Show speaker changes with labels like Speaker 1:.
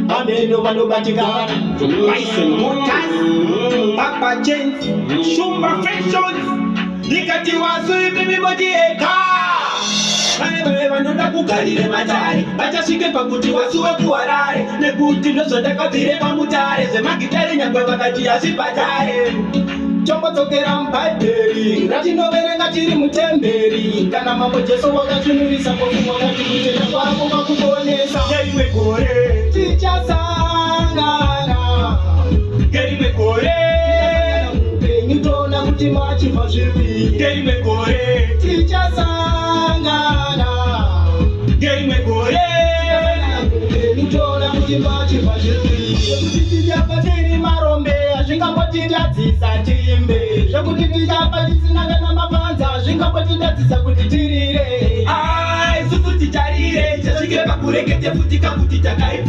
Speaker 1: ameno vanobatikana
Speaker 2: Bison Motors, Papa James, Shumba Fashions,
Speaker 1: ikati wasui mimi motieka aiwe vanoda kugarire matare vachasvike pakuti wasuwe kuharare nekuti ndozvandakabvire pamutare zvemagitare nyangwe vakati asipatare tombodzokera mubhaibheri ratinoverenga tiri mutemberi kana mambo jesu wakasvinurisa kofu wakati kutenda kwako kwakuponesa ngerimwe gore tichasangana ngerimwe gore upenyu toona kuti machiva zviviri ngerimwe gore tichasangana ngerimwe gore upenyu toona kuti machiva zviviri zvekuti tichapa tiri marombe hazvingambotitadzisa timbe zvekuti tichapa tisina kana mapanza hazvingambotitadzisa kuti tirire isusu ticharire chasvike pakurekete futi kakuti takaipfuura